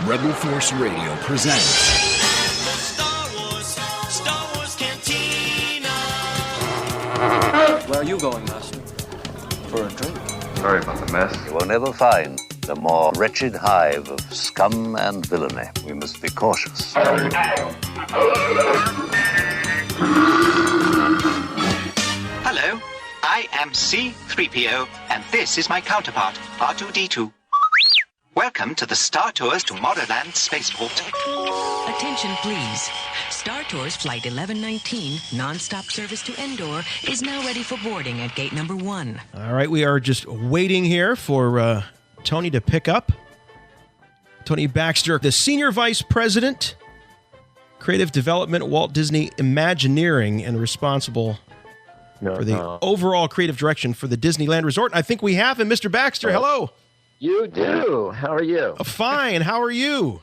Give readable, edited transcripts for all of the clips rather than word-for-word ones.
Rebel Force Radio presents Star Wars Cantina. Where are you going, Master? For a drink. Sorry about the mess. You will never find the more wretched hive of scum and villainy. We must be cautious. Hello, I am C-3PO, and this is my counterpart, R2-D2. Welcome to the Star Tours Tomorrowland Spaceport. Attention, please. Star Tours Flight 1119, non-stop service to Endor, is now ready for boarding at gate number 1. All right, we are just waiting here for Tony to pick up. Tony Baxter, the Senior Vice President, Creative Development, Walt Disney Imagineering, and responsible for the overall creative direction for the Disneyland Resort. I think we have him. Mr. Baxter, hello. You do. How are you? Fine. How are you?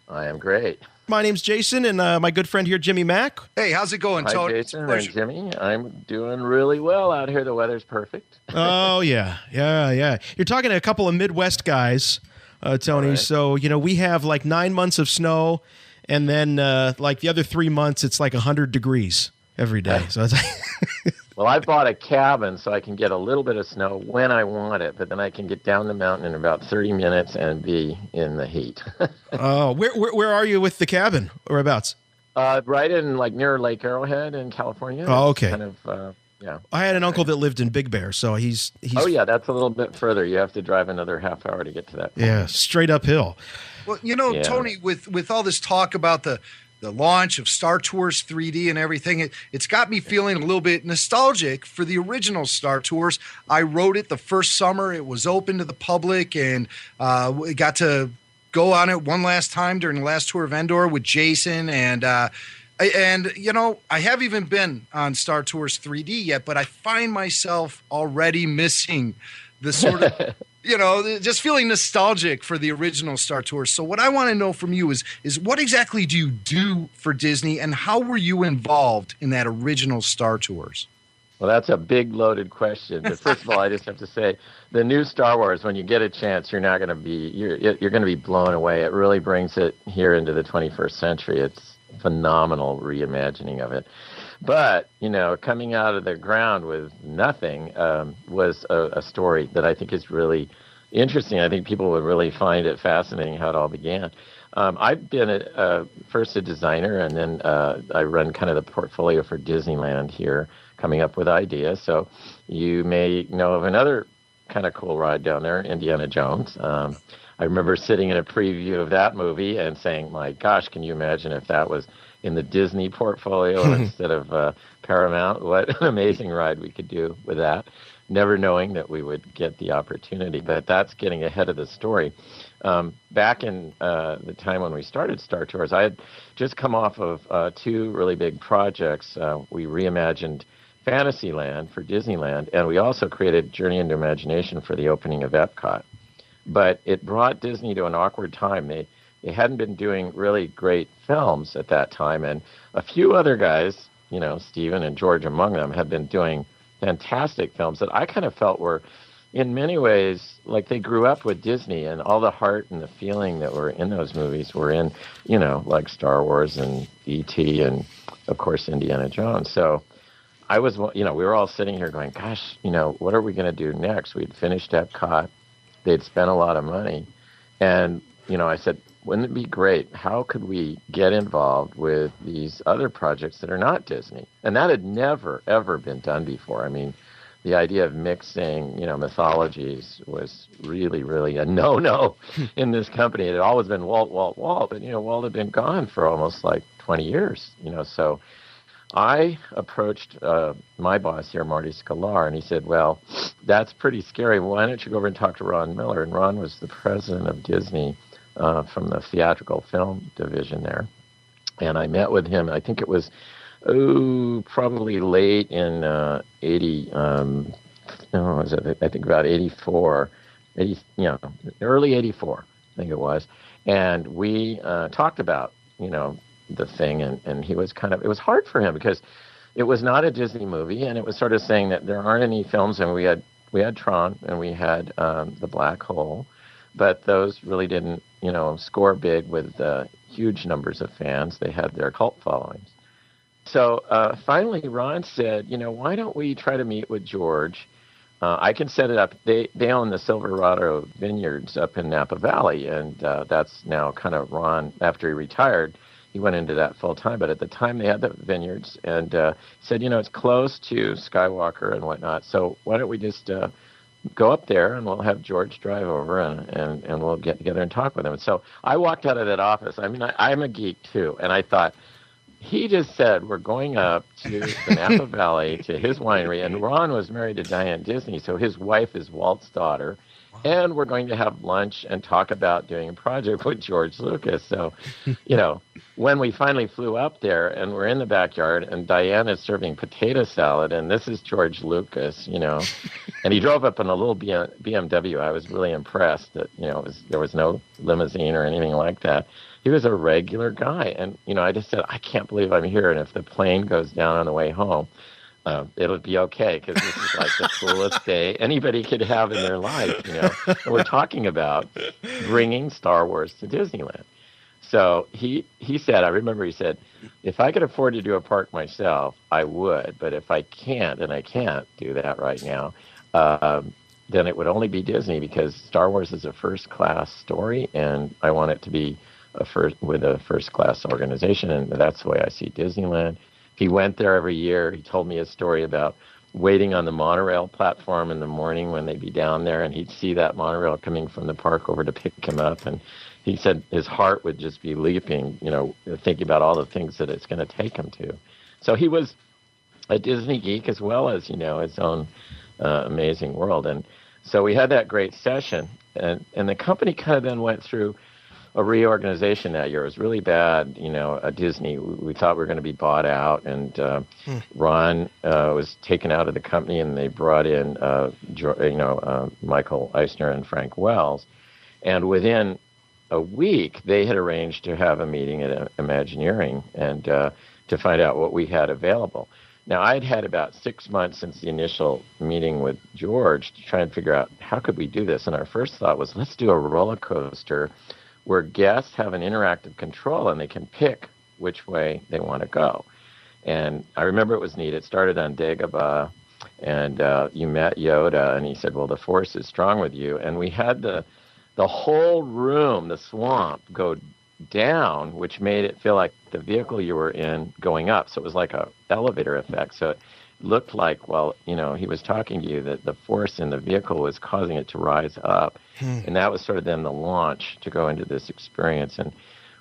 I am great. My name's Jason, and my good friend here, Jimmy Mack. Hey, how's it going, Tony? Hi, Jason and Jimmy. I'm doing really well out here. The weather's perfect. Oh, yeah. You're talking to a couple of Midwest guys, Tony. Right. So, we have like 9 months of snow, and then like the other 3 months, it's like 100 degrees every day. So it's Well, I bought a cabin so I can get a little bit of snow when I want it, but then I can get down the mountain in about 30 minutes and be in the heat. Oh, where are you with the cabin? Whereabouts? Right in near Lake Arrowhead in California. Oh, okay. Kind of, yeah. I had an uncle that lived in Big Bear, so he's. Oh, yeah, that's a little bit further. You have to drive another half hour to get to that point. Yeah, straight uphill. Well, Tony, with all this talk about the launch of Star Tours 3D and everything, it's got me feeling a little bit nostalgic for the original Star Tours. I wrote it the first summer. It was open to the public, and we got to go on it one last time during the last tour of Endor with Jason. And I haven't even been on Star Tours 3D yet, but I find myself already missing the sort of just feeling nostalgic for the original Star Tours. So what I want to know from you is what exactly do you do for Disney, and how were you involved in that original Star Tours? Well, that's a big loaded question. But first of all, I just have to say, the new Star Wars, when you get a chance, you're going to be blown away. It really brings it here into the 21st century. It's a phenomenal reimagining of it. But, coming out of the ground with nothing was a story that I think is really interesting. I think people would really find it fascinating how it all began. I've been first a designer, and then I run kind of the portfolio for Disneyland here, coming up with ideas. So you may know of another kind of cool ride down there, Indiana Jones. I remember sitting in a preview of that movie and saying, my gosh, can you imagine if that was in the Disney portfolio instead of Paramount? What an amazing ride we could do with that, never knowing that we would get the opportunity. But that's getting ahead of the story. Back in the time when we started Star Tours, I had just come off of 2 really big projects. We reimagined Fantasyland for Disneyland, and we also created Journey into Imagination for the opening of Epcot. But it brought Disney to an awkward time. They hadn't been doing really great films at that time, and a few other guys, Steven and George among them, had been doing fantastic films that I kind of felt were, in many ways, like they grew up with Disney, and all the heart and the feeling that were in those movies were in, like Star Wars and E.T. and, of course, Indiana Jones. So I was, we were all sitting here going, gosh, what are we going to do next? We'd finished Epcot. They'd spent a lot of money. And, I said, wouldn't it be great? How could we get involved with these other projects that are not Disney? And that had never, ever been done before. I mean, the idea of mixing, mythologies was really, really a no-no in this company. It had always been Walt. But, Walt had been gone for almost 20 years, So I approached my boss here, Marty Sklar, and he said, well, that's pretty scary. Why don't you go over and talk to Ron Miller? And Ron was the president of Disney from the theatrical film division there. And I met with him. I think it was, probably late in 80, I think about 84, early 84, I think it was. And we talked about, the thing, and he was it was hard for him because it was not a Disney movie, and it was sort of saying that there aren't any films, and we had Tron, and we had The Black Hole, but those really didn't, score big with huge numbers of fans. They had their cult followings. So finally, Ron said, why don't we try to meet with George? I can set it up. They own the Silverado Vineyards up in Napa Valley, and that's now kind of Ron, after he retired, he went into that full time. But at the time, they had the vineyards, and said, it's close to Skywalker and whatnot, so why don't we just go up there, and we'll have George drive over, and we'll get together and talk with him. And so I walked out of that office. I mean, I'm a geek, too, and I thought, he just said, we're going up to the Napa Valley to his winery, and Ron was married to Diane Disney, so his wife is Walt's daughter, and we're going to have lunch and talk about doing a project with George Lucas. So, when we finally flew up there, and we're in the backyard, and Diane is serving potato salad, and this is George Lucas, and he drove up in a little BMW. I was really impressed that, there was no limousine or anything like that. He was a regular guy. And, I just said, I can't believe I'm here. And if the plane goes down on the way home, it'll be okay, because this is like the coolest day anybody could have in their life, And we're talking about bringing Star Wars to Disneyland. So he said, I remember he said, if I could afford to do a park myself, I would. But if I can't, and I can't do that right now, then it would only be Disney, because Star Wars is a first-class story, and I want it to be with a first-class organization, and that's the way I see Disneyland. He went there every year. He told me a story about waiting on the monorail platform in the morning when they'd be down there, and he'd see that monorail coming from the park over to pick him up, and he said his heart would just be leaping, thinking about all the things that it's going to take him to. So he was a Disney geek as well as, his own amazing world. And so we had that great session, and the company kind of then went through a reorganization that year. It was really bad, at Disney. We thought we were going to be bought out, and Ron was taken out of the company, and they brought in, Michael Eisner and Frank Wells. And within a week, they had arranged to have a meeting at Imagineering and to find out what we had available. Now, I'd had about 6 months since the initial meeting with George to try and figure out how could we do this. And our first thought was, let's do a roller coaster where guests have an interactive control and they can pick which way they want to go. And I remember it was neat. It started on Dagobah, and you met Yoda, and he said, well, the Force is strong with you. And we had the whole room, the swamp, go down, which made it feel like the vehicle you were in going up. So it was like a elevator effect. So it looked like, he was talking to you, that the force in the vehicle was causing it to rise up. And that was sort of then the launch to go into this experience. And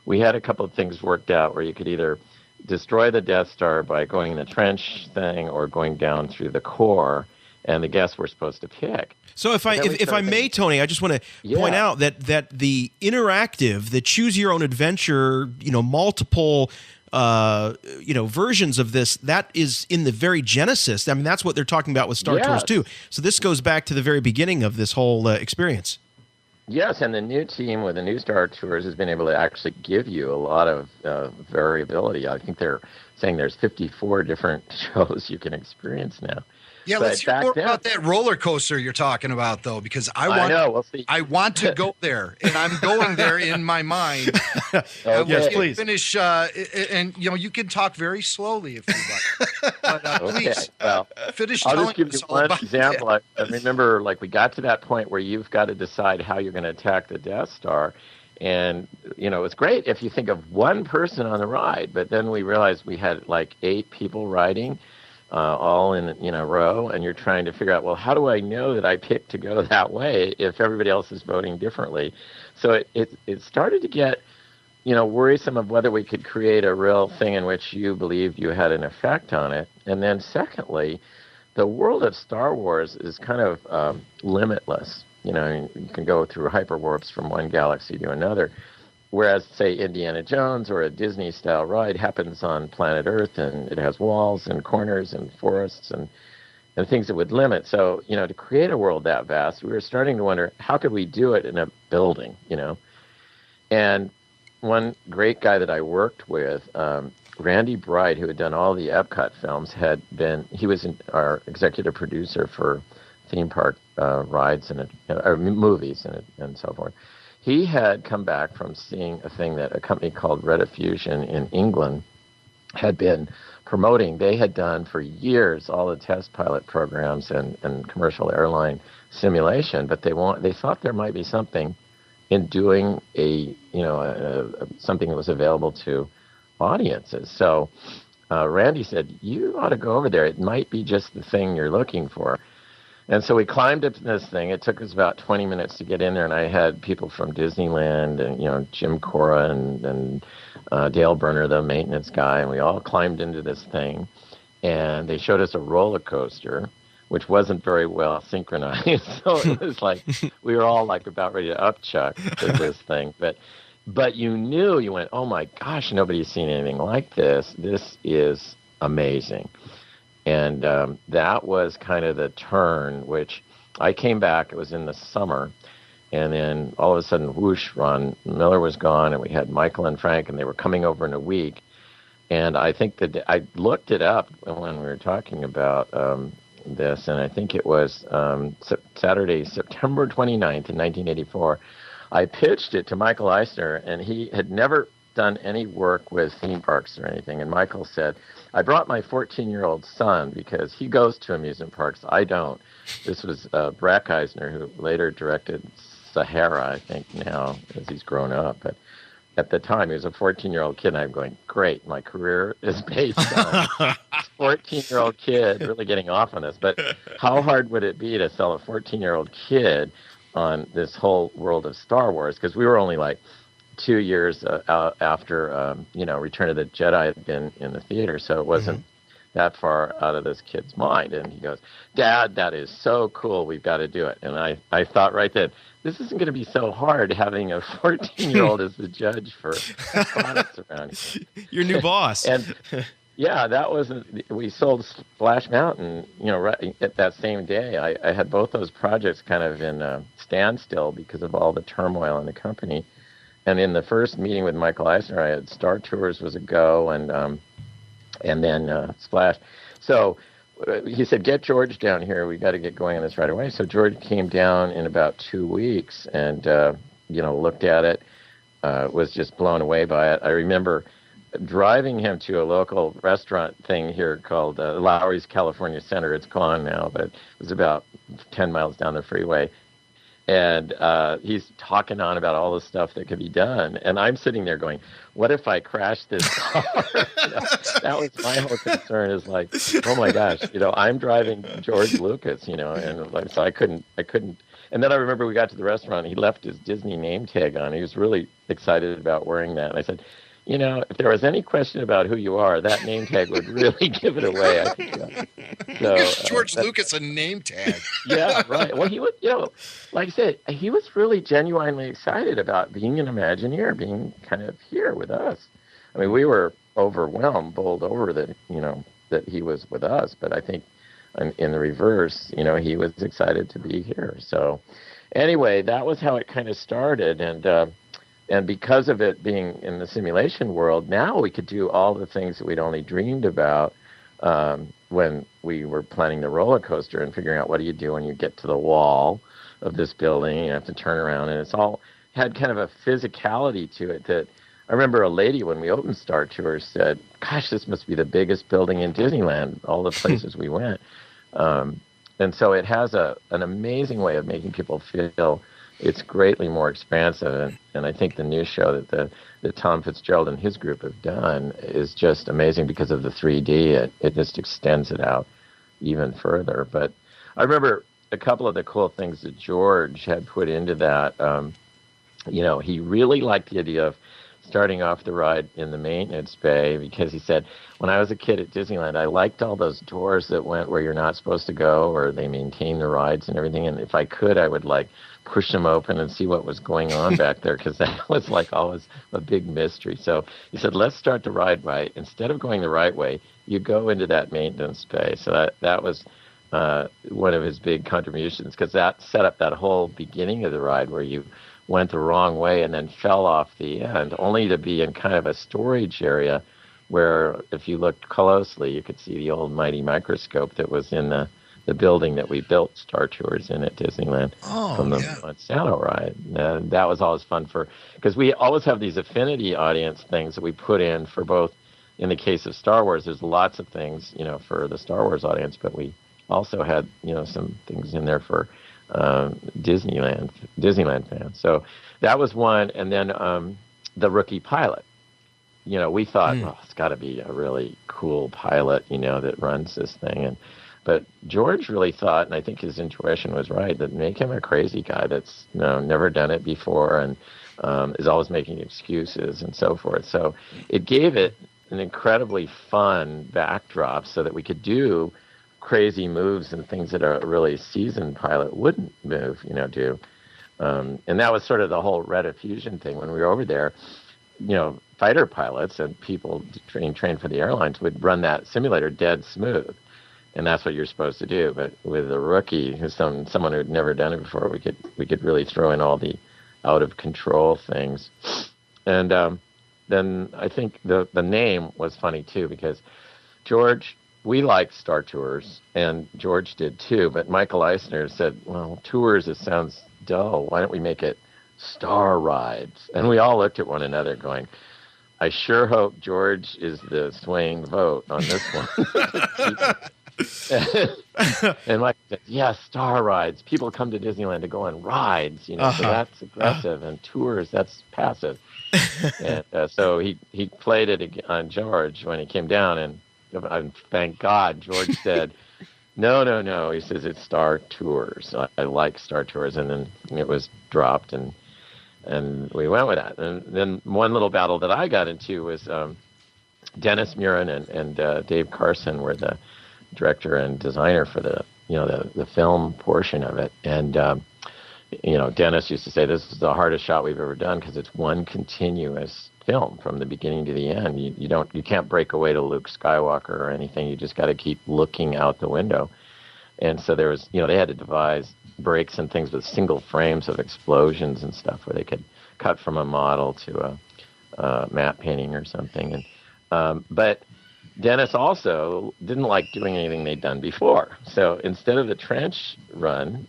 we had a couple of things worked out where you could either destroy the Death Star by going in the trench thing or going down through the core, and the guests were supposed to pick. So if I may, Tony, I just want to point out that the interactive, the choose your own adventure, multiple versions of this, that is in the very genesis. I mean, that's what they're talking about with Star Tours too. So this goes back to the very beginning of this whole experience. Yes, and the new team with the new Star Tours has been able to actually give you a lot of variability. I think they're saying there's 54 different shows you can experience now. Yeah, but let's hear more about that roller coaster you're talking about, though, because I want to go there, and I'm going there in my mind. Yes, please. Finish, and you can talk very slowly if you like. But please, finish I'll telling just give us you all one about example. I remember, we got to that point where you've got to decide how you're going to attack the Death Star. And, it's great if you think of one person on the ride, but then we realized we had 8 people riding. All in a row, and you're trying to figure out, well, how do I know that I picked to go that way if everybody else is voting differently? So it started to get, worrisome of whether we could create a real thing in which you believed you had an effect on it. And then secondly, the world of Star Wars is kind of limitless. You can go through hyperwarps from one galaxy to another. Whereas, say, Indiana Jones or a Disney-style ride happens on planet Earth, and it has walls and corners and forests and things that would limit. So, to create a world that vast, we were starting to wonder, how could we do it in a building, And one great guy that I worked with, Randy Bright, who had done all the Epcot films, he was our executive producer for theme park rides or movies and so forth. He had come back from seeing a thing that a company called Rediffusion in England had been promoting. They had done for years all the test pilot programs and commercial airline simulation, but they thought there might be something in doing something that was available to audiences. So Randy said, you ought to go over there. It might be just the thing you're looking for. And so we climbed up this thing. It took us about 20 minutes to get in there, and I had people from Disneyland and Jim Cora and Dale Berner, the maintenance guy, and we all climbed into this thing. And they showed us a roller coaster, which wasn't very well synchronized. So it was like we were all like about ready to upchuck to this thing. But you went, oh my gosh, nobody's seen anything like this. This is amazing. And that was kind of the turn, which I came back. It was in the summer. And then all of a sudden, whoosh, Ron Miller was gone, and we had Michael and Frank, and they were coming over in a week. And I think that I looked it up when we were talking about this, and I think it was Saturday, September 29th in 1984. I pitched it to Michael Eisner, and he had never done any work with theme parks or anything. And Michael said, I brought my 14-year-old son because he goes to amusement parks. I don't. This was Brack Eisner, who later directed Sahara, I think, now, as he's grown up. But at the time, he was a 14-year-old kid, and I'm going, great, my career is based on this 14-year-old kid really getting off on this. But how hard would it be to sell a 14-year-old kid on this whole world of Star Wars? Because we were only like 2 years after, Return of the Jedi had been in the theater, so it wasn't that far out of this kid's mind. And he goes, Dad, that is so cool. We've got to do it. And I thought right then, this isn't going to be so hard having a 14-year-old as the judge for products around here. Your new boss. And yeah, we sold Splash Mountain, right at that same day. I had both those projects kind of in a standstill because of all the turmoil in the company. And in the first meeting with Michael Eisner, I had Star Tours was a go, and then Splash. So he said, get George down here. We got to get going on this right away. So George came down in about 2 weeks and, looked at it, was just blown away by it. I remember driving him to a local restaurant thing here called Lowry's California Center. It's gone now, but it was about 10 miles down the freeway. And he's talking on about all the stuff that could be done. And I'm sitting there going, what if I crash this car? That was my whole concern, is like, oh my gosh, I'm driving George Lucas, and like, so I couldn't. And then I remember we got to the restaurant, he left his Disney name tag on. He was really excited about wearing that. And I said, if there was any question about who you are, that name tag would really give it away, I think. So, George Lucas a name tag. Yeah, right. Well, he was, like I said, he was really genuinely excited about being an Imagineer, being kind of here with us. I mean, we were overwhelmed, bowled over that, that he was with us. But I think in the reverse, he was excited to be here. So anyway, that was how it kind of started. And because of it being in the simulation world, now we could do all the things that we'd only dreamed about when we were planning the roller coaster and figuring out what do you do when you get to the wall of this building. You have to turn around, and it's all had kind of a physicality to it that I remember a lady when we opened Star Tours said, gosh, this must be the biggest building in Disneyland, all the places we went. And so it has an amazing way of making people feel it's greatly more expansive, and I think the new show that Tom Fitzgerald and his group have done is just amazing because of the 3D. It just extends it out even further. But I remember a couple of the cool things that George had put into that. He really liked the idea of starting off the ride in the maintenance bay because he said, when I was a kid at Disneyland, I liked all those doors that went where you're not supposed to go, or they maintain the rides and everything. And if I could, I would push them open and see what was going on back there, because that was always a big mystery. So he said, let's start the ride right. Instead of going the right way, you go into that maintenance bay. So that was one of his big contributions, because that set up that whole beginning of the ride where you went the wrong way and then fell off the end, only to be in kind of a storage area where if you looked closely, you could see the old mighty microscope that was in the the building that we built Star Tours in at Disneyland from the yeah. Monsanto ride. And that was always fun because we always have these affinity audience things that we put in for both. In the case of Star Wars, there's lots of things, for the Star Wars audience, but we also had, some things in there for Disneyland fans. So that was one. And then the rookie pilot. We thought, well, it's got to be a really cool pilot, that runs this thing. But George really thought, and I think his intuition was right, that make him a crazy guy that's never done it before and is always making excuses and so forth. So it gave it an incredibly fun backdrop so that we could do crazy moves and things that a really seasoned pilot wouldn't do. And that was sort of the whole Red Fusion thing. When we were over there, fighter pilots and people trained for the airlines would run that simulator dead smooth. And that's what you're supposed to do. But with a rookie, who's someone who'd never done it before, we could really throw in all the out of control things. And then I think the name was funny too, because George, we liked Star Tours, and George did too. But Michael Eisner said, "Well, tours, it sounds dull. Why don't we make it Star Rides?" And we all looked at one another, going, "I sure hope George is the swaying vote on this one." And Mike said, "Yeah, Star Rides. People come to Disneyland to go on rides, so that's aggressive, and tours, that's passive." And so he played it on George when he came down, and thank God George said, No. He says it's Star Tours. I like Star Tours, and then it was dropped, and we went with that. And then one little battle that I got into was Dennis Murin and Dave Carson were the director and designer for the film portion of it. And Dennis used to say this is the hardest shot we've ever done because it's one continuous film from the beginning to the end. You can't break away to Luke Skywalker or anything. You just got to keep looking out the window. And so there was, they had to devise breaks and things with single frames of explosions and stuff where they could cut from a model to a matte painting or something. And but Dennis also didn't like doing anything they'd done before. So instead of the trench run,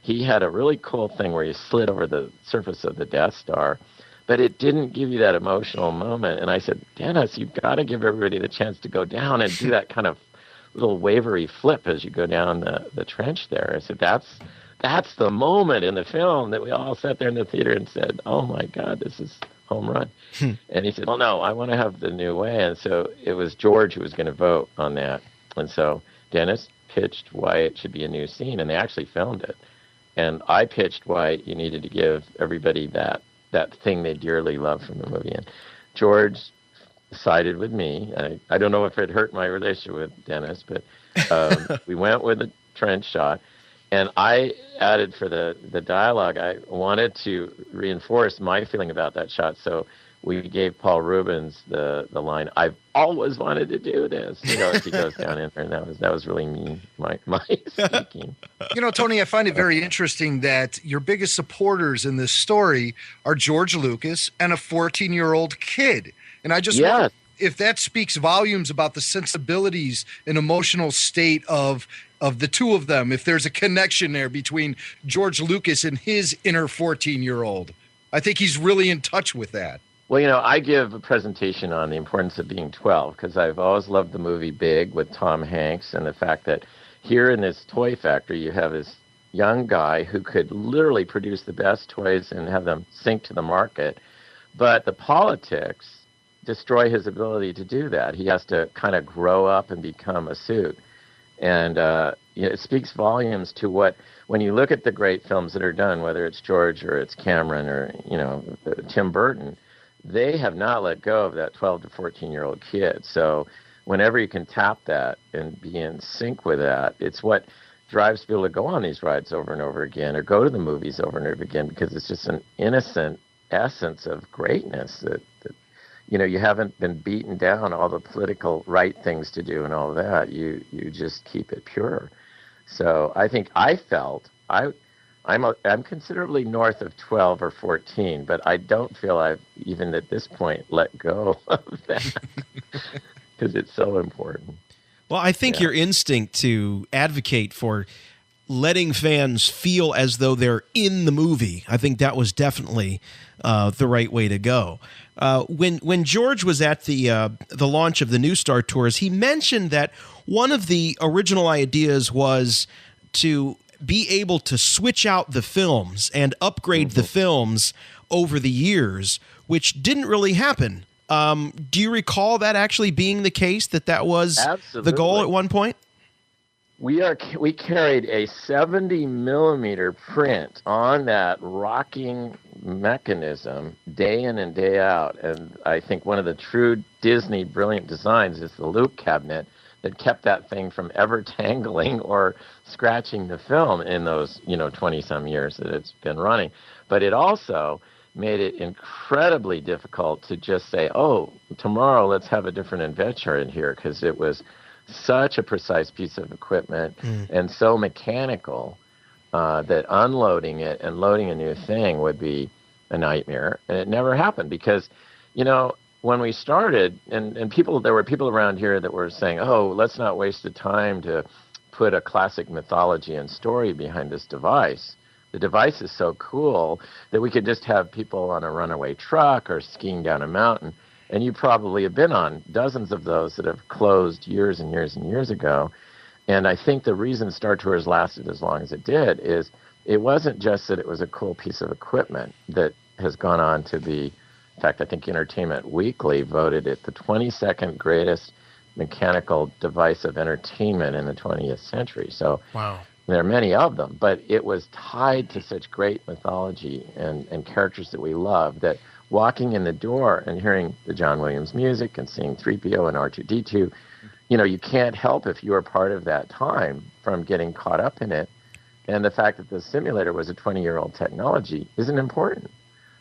he had a really cool thing where you slid over the surface of the Death Star, but it didn't give you that emotional moment. And I said, Dennis, you've got to give everybody the chance to go down and do that kind of little wavery flip as you go down the trench there. I said, that's the moment in the film that we all sat there in the theater and said, oh my God, this is home run. And he said, well, no, I want to have the new way. And so it was George who was going to vote on that. And so Dennis pitched why it should be a new scene, and they actually filmed it. And I pitched why you needed to give everybody that thing they dearly love from the movie. And George sided with me. I don't know if it hurt my relationship with Dennis, but we went with a trench shot. And I added for the dialogue, I wanted to reinforce my feeling about that shot. So we gave Paul Reubens the line, I've always wanted to do this, as he goes down in there. And that was really me, my speaking. Tony, I find it very interesting that your biggest supporters in this story are George Lucas and a 14-year-old kid. And I just wonder if that speaks volumes about the sensibilities and emotional state of the two of them, if there's a connection there between George Lucas and his inner 14-year-old. I think he's really in touch with that. Well, I give a presentation on the importance of being 12 because I've always loved the movie Big with Tom Hanks, and the fact that here in this toy factory you have this young guy who could literally produce the best toys and have them sink to the market, but the politics destroy his ability to do that. He has to kind of grow up and become a suit. And it speaks volumes to when you look at the great films that are done, whether it's George or it's Cameron or, Tim Burton, they have not let go of that 12 to 14-year-old kid. So whenever you can tap that and be in sync with that, it's what drives people to go on these rides over and over again or go to the movies over and over again, because it's just an innocent essence of greatness that you haven't been beaten down all the political right things to do and all that. You just keep it pure. So I think I felt I'm considerably north of 12 or 14, but I don't feel I've even at this point let go of that because it's so important. Well, I think your instinct to advocate for letting fans feel as though they're in the movie, I think that was definitely the right way to go. When George was at the launch of the new Star Tours, he mentioned that one of the original ideas was to be able to switch out the films and upgrade the films over the years, which didn't really happen. Do you recall that actually being the case, that was the goal at one point? We carried a 70 millimeter print on that rocking mechanism day in and day out. And I think one of the true Disney brilliant designs is the loop cabinet that kept that thing from ever tangling or scratching the film in those 20-some years that it's been running. But it also made it incredibly difficult to just say, oh, tomorrow let's have a different adventure in here, because it was such a precise piece of equipment and so mechanical that unloading it and loading a new thing would be a nightmare. And it never happened because, when we started, and there were people around here that were saying, oh, let's not waste the time to put a classic mythology and story behind this device. The device is so cool that we could just have people on a runaway truck or skiing down a mountain. And you probably have been on dozens of those that have closed years and years and years ago. And I think the reason Star Tours lasted as long as it did is it wasn't just that it was a cool piece of equipment that has gone on to be, in fact, I think Entertainment Weekly voted it the 22nd greatest mechanical device of entertainment in the 20th century. So wow. There are many of them, but it was tied to such great mythology and characters that we love that walking in the door and hearing the John Williams music and seeing 3PO and R2-D2, you can't help if you are part of that time from getting caught up in it. And the fact that the simulator was a 20-year-old technology isn't important.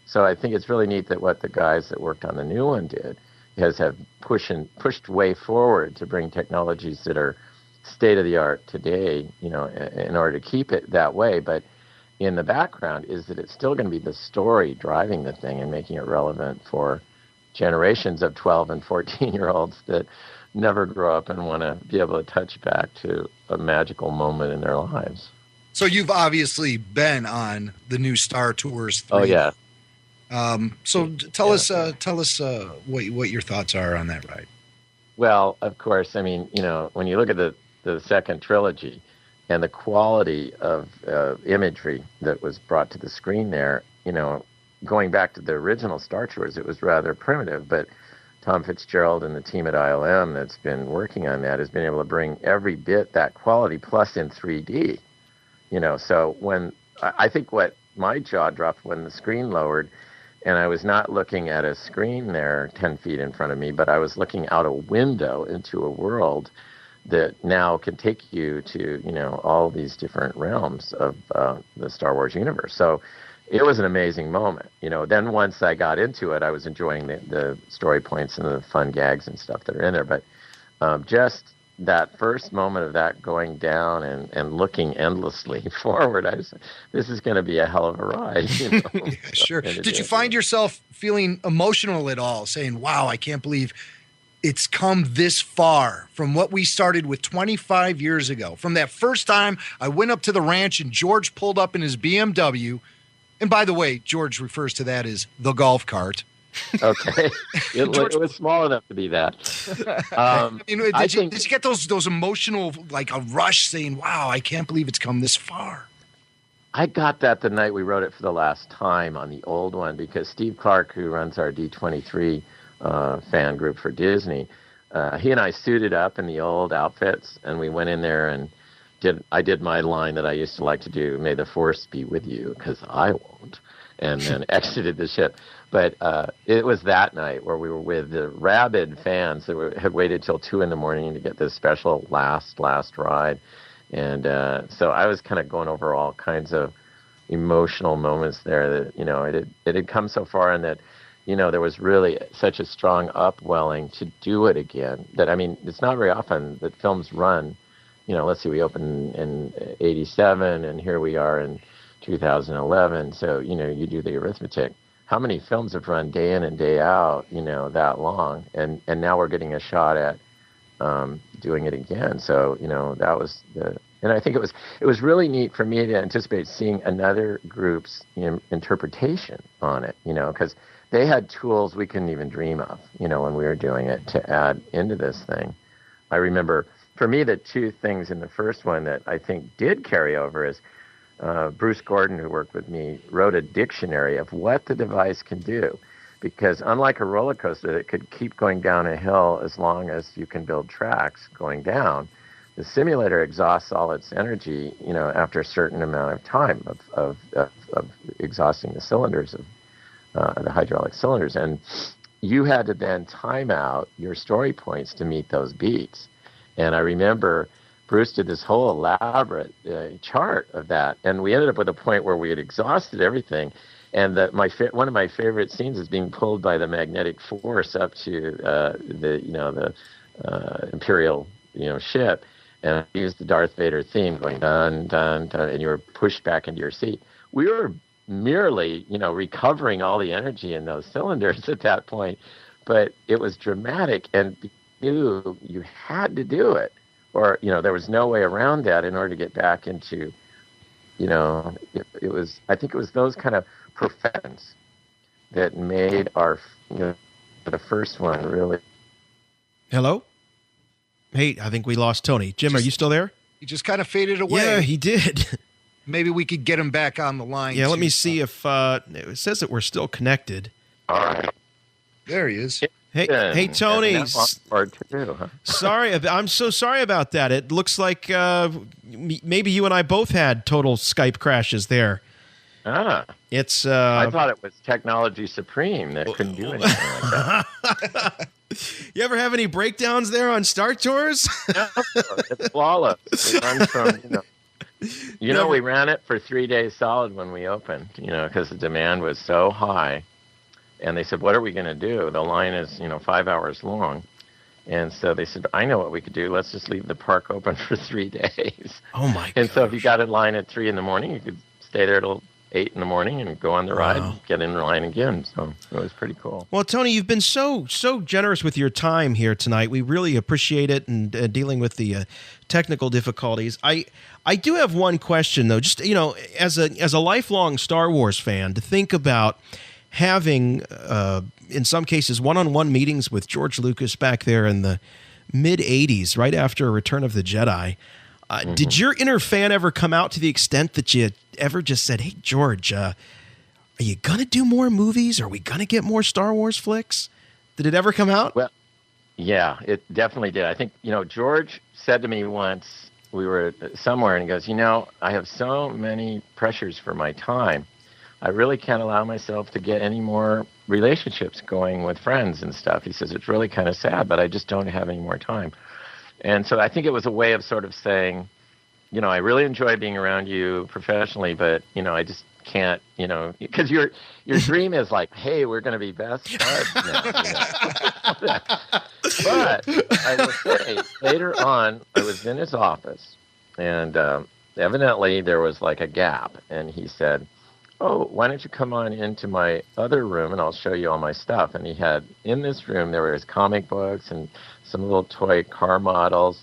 So I think it's really neat that what the guys that worked on the new one did have pushed way forward to bring technologies that are state-of-the-art today, in order to keep it that way. But in the background is that it's still going to be the story driving the thing and making it relevant for generations of 12 and 14-year-olds that never grow up and want to be able to touch back to a magical moment in their lives. So you've obviously been on the new Star Tours 3. Oh, yeah. So tell us what your thoughts are on that ride. Well, of course, I mean, when you look at the second trilogy and the quality of imagery that was brought to the screen there, going back to the original Star Tours, it was rather primitive, but Tom Fitzgerald and the team at ILM that's been working on that has been able to bring every bit that quality plus in 3D. So when I think what my jaw dropped when the screen lowered, and I was not looking at a screen there 10 feet in front of me, but I was looking out a window into a world that now can take you to, all these different realms of the Star Wars universe. So it was an amazing moment. Then once I got into it, I was enjoying the story points and the fun gags and stuff that are in there. But just that first moment of that going down and looking endlessly forward, I was, this is going to be a hell of a ride. Yeah, sure. Did you find yourself feeling emotional at all, saying, wow, I can't believe it's come this far from what we started with 25 years ago? From that first time I went up to the ranch and George pulled up in his BMW. And by the way, George refers to that as the golf cart. Okay. It was small enough to be that. Did you get those emotional, like a rush saying, wow, I can't believe it's come this far? I got that the night we wrote it for the last time on the old one, because Steve Clark, who runs our D23 fan group for Disney, he and I suited up in the old outfits, and we went in there and I did my line that I used to like to do, may the force be with you, because I won't, and then exited the ship. But it was that night where we were with the rabid fans that had waited till 2 a.m. to get this special last ride. And so I was kind of going over all kinds of emotional moments there that, it had come so far, and that, there was really such a strong upwelling to do it again that, I mean, it's not very often that films run, let's see, we opened in 87 and here we are in 2011. So, you do the arithmetic. How many films have run day in and day out, that long? And now we're getting a shot at, doing it again. So, that was and I think it was really neat for me to anticipate seeing another group's interpretation on it, because they had tools we couldn't even dream of, when we were doing it to add into this thing. I remember, for me, the two things in the first one that I think did carry over is Bruce Gordon, who worked with me, wrote a dictionary of what the device can do. Because unlike a roller coaster that could keep going down a hill as long as you can build tracks going down, the simulator exhausts all its energy, after a certain amount of time of exhausting the cylinders of the hydraulic cylinders. And you had to then time out your story points to meet those beats. And I remember Bruce did this whole elaborate chart of that. And we ended up with a point where we had exhausted everything. And one of my favorite scenes is being pulled by the magnetic force up to the Imperial ship, and I used the Darth Vader theme going dun dun dun, and you were pushed back into your seat. We were merely recovering all the energy in those cylinders at that point, but it was dramatic, and you had to do it, or there was no way around that in order to get back into. It was. I think it was those kind of professions that made our, the first one really. Hello? Hey, I think we lost Tony. Jim, are you still there? He just kind of faded away. Yeah, he did. Maybe we could get him back on the line. Yeah, let me see if it says that we're still connected. All right. There he is. Hey, Tony. Part two, huh? Sorry, I'm so sorry about that. It looks like maybe you and I both had total Skype crashes there. It's. I thought it was technology supreme that couldn't do anything like that. You ever have any breakdowns there on Star Tours? No, it's flawless. It runs from we ran it for 3 days solid when we opened. Because the demand was so high. And they said, what are we going to do? The line is, 5 hours long. And so they said, I know what we could do. Let's just leave the park open for 3 days. Oh, my God. And so if you got in line at 3 in the morning, you could stay there till 8 in the morning and go on the ride and get in line again. So it was pretty cool. Well, Tony, you've been so generous with your time here tonight. We really appreciate it, and dealing with the technical difficulties. I do have one question, though. Just, as a lifelong Star Wars fan, to think about having, in some cases, one-on-one meetings with George Lucas back there in the mid-'80s, right after Return of the Jedi. Did your inner fan ever come out to the extent that you ever just said, hey, George, are you going to do more movies? Are we going to get more Star Wars flicks? Did it ever come out? Well, yeah, it definitely did. I think, George said to me once, we were somewhere, and he goes, I have so many pressures for my time. I really can't allow myself to get any more relationships going with friends and stuff. He says, it's really kind of sad, but I just don't have any more time. And so I think it was a way of sort of saying, I really enjoy being around you professionally, but, I just can't, because your dream is like, hey, we're going to be best buds now. But I will say, later on, I was in his office, and evidently there was like a gap, and he said, oh, why don't you come on into my other room and I'll show you all my stuff. And he had, in this room, there were his comic books and some little toy car models.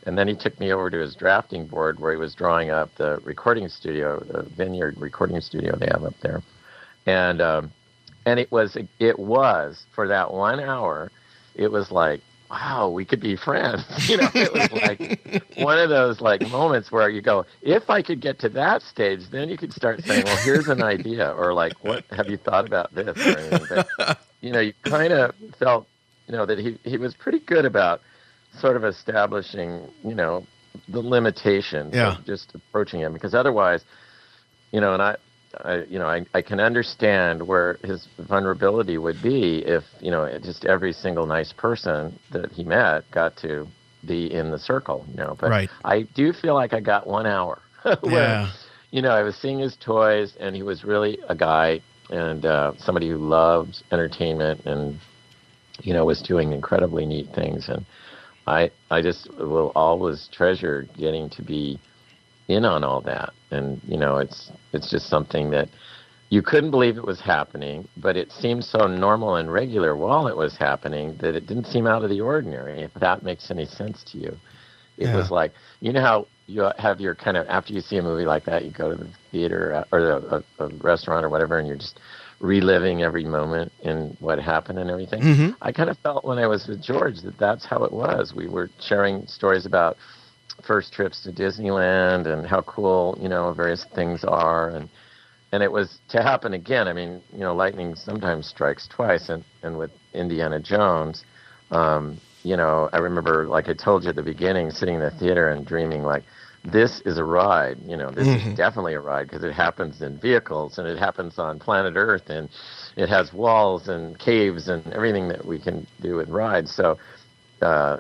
And then he took me over to his drafting board where he was drawing up the recording studio, the Vineyard recording studio they have up there. And it was for that 1 hour, it was like, wow, we could be friends. It was like one of those like moments where you go, if I could get to that stage, then you could start saying, well, here's an idea, or like, what have you thought about this? Or anything. But, you kind of felt, that he was pretty good about sort of establishing, the limitations of just approaching him, because otherwise, and I can understand where his vulnerability would be if, just every single nice person that he met got to be in the circle, But right. I do feel like I got 1 hour where, I was seeing his toys, and he was really a guy and somebody who loved entertainment and, was doing incredibly neat things. And I just will always treasure getting to be in on all that. And, it's just something that you couldn't believe it was happening, but it seemed so normal and regular while it was happening that it didn't seem out of the ordinary, if that makes any sense to you. It was like, you know how you have your kind of, after you see a movie like that, you go to the theater or a restaurant or whatever, and you're just reliving every moment in what happened and everything. Mm-hmm. I kind of felt when I was with George that that's how it was. We were sharing stories about first trips to Disneyland and how cool, various things are. And it was to happen again. I mean, lightning sometimes strikes twice. And with Indiana Jones, I remember, like I told you at the beginning, sitting in the theater and dreaming, like, this is a ride. This is definitely a ride because it happens in vehicles and it happens on planet Earth and it has walls and caves and everything that we can do with rides. So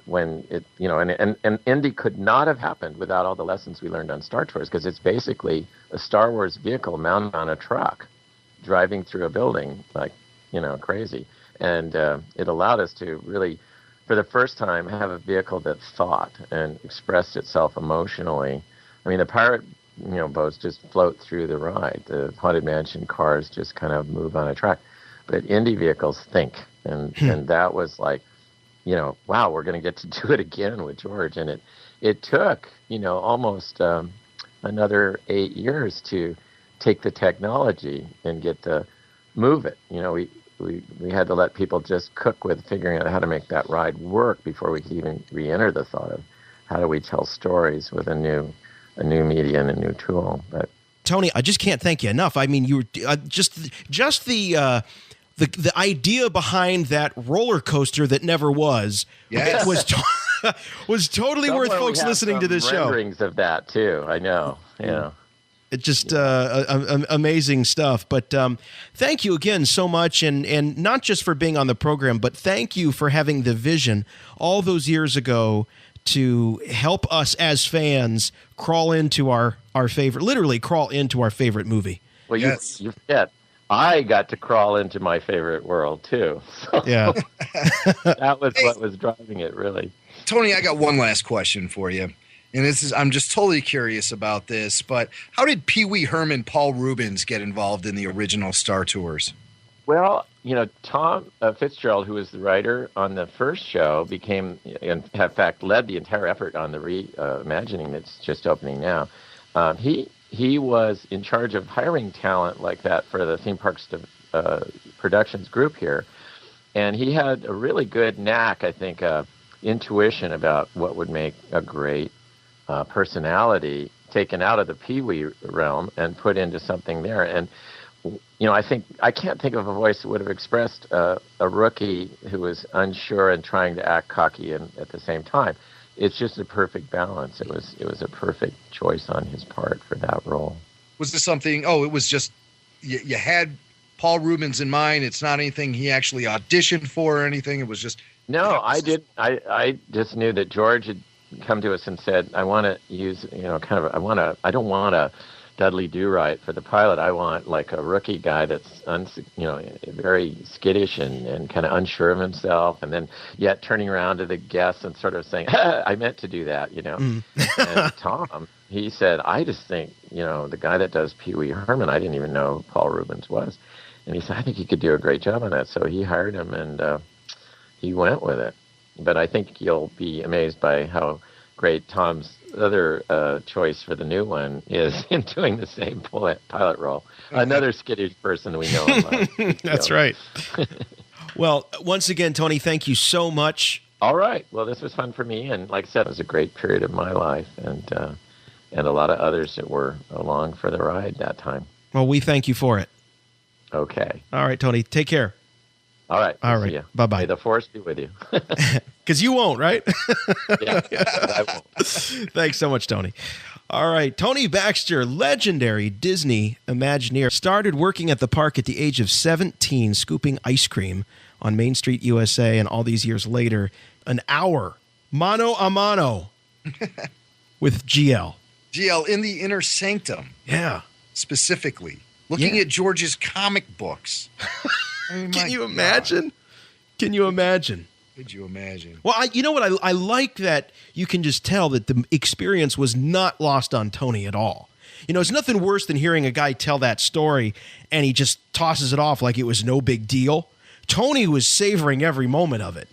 when it, and Indy could not have happened without all the lessons we learned on Star Tours, because it's basically a Star Wars vehicle mounted on a truck driving through a building like, crazy. And it allowed us to really, for the first time, have a vehicle that thought and expressed itself emotionally. I mean, the pirate, boats just float through the ride. The Haunted Mansion cars just kind of move on a track. But Indy vehicles think. And that was like, wow, we're going to get to do it again with George. And it took, almost another 8 years to take the technology and get to move it. We had to let people just cook with figuring out how to make that ride work before we could even re-enter the thought of how do we tell stories with a new media and a new tool. But Tony, I just can't thank you enough. I mean, you were just the idea behind that roller coaster that never was. Yes. was totally worth folks listening to this show. Renderings of that too. I know. Yeah. It's just amazing stuff. But thank you again so much, and not just for being on the program, but thank you for having the vision all those years ago to help us as fans crawl into our favorite, literally crawl into our favorite movie. Well, yes. you forget, I got to crawl into my favorite world too. So yeah. That was what was driving it, really. Tony, I got one last question for you. And I'm just totally curious about this, but how did Pee Wee Herman, Paul Reubens get involved in the original Star Tours? Well, Tom Fitzgerald, who was the writer on the first show, in fact, led the entire effort on the reimagining that's just opening now. He was in charge of hiring talent like that for the theme parks productions group here. And he had a really good knack, I think, intuition about what would make a great personality taken out of the Pee Wee realm and put into something there. And, I can't think of a voice that would have expressed a rookie who was unsure and trying to act cocky and at the same time. It's just a perfect balance. It was a perfect choice on his part for that role. Was this something, it was just, you had Paul Reubens in mind. It's not anything he actually auditioned for or anything. It was just. No, I didn't. I just knew that George had come to us and said, I want to use, I don't want a Dudley Do-Right for the pilot. I want like a rookie guy that's, very skittish and kind of unsure of himself, and then yet turning around to the guests and sort of saying, I meant to do that, And Tom, he said, I just think, the guy that does Pee Wee Herman, I didn't even know Paul Reubens was. And he said, I think he could do a great job on that. So he hired him, and he went with it. But I think you'll be amazed by how great Tom's other choice for the new one is in doing the same pilot role. Another skittish person we know and love. That's right. Well, once again, Tony, thank you so much. All right. Well, this was fun for me. And like I said, it was a great period of my life, and a lot of others that were along for the ride that time. Well, we thank you for it. Okay. All right, Tony. Take care. All right. All right. Bye-bye. May the force be with you. Because you won't, right? Yeah, I won't. Thanks so much, Tony. All right. Tony Baxter, legendary Disney Imagineer, started working at the park at the age of 17, scooping ice cream on Main Street, USA. And all these years later, an hour, mano a mano, with GL. GL in the inner sanctum. Yeah. Specifically. Looking at George's comic books. Can you imagine? Can you imagine? Could you imagine? Well, you know what? I like that you can just tell that the experience was not lost on Tony at all. You know, it's nothing worse than hearing a guy tell that story and he just tosses it off like it was no big deal. Tony was savoring every moment of it.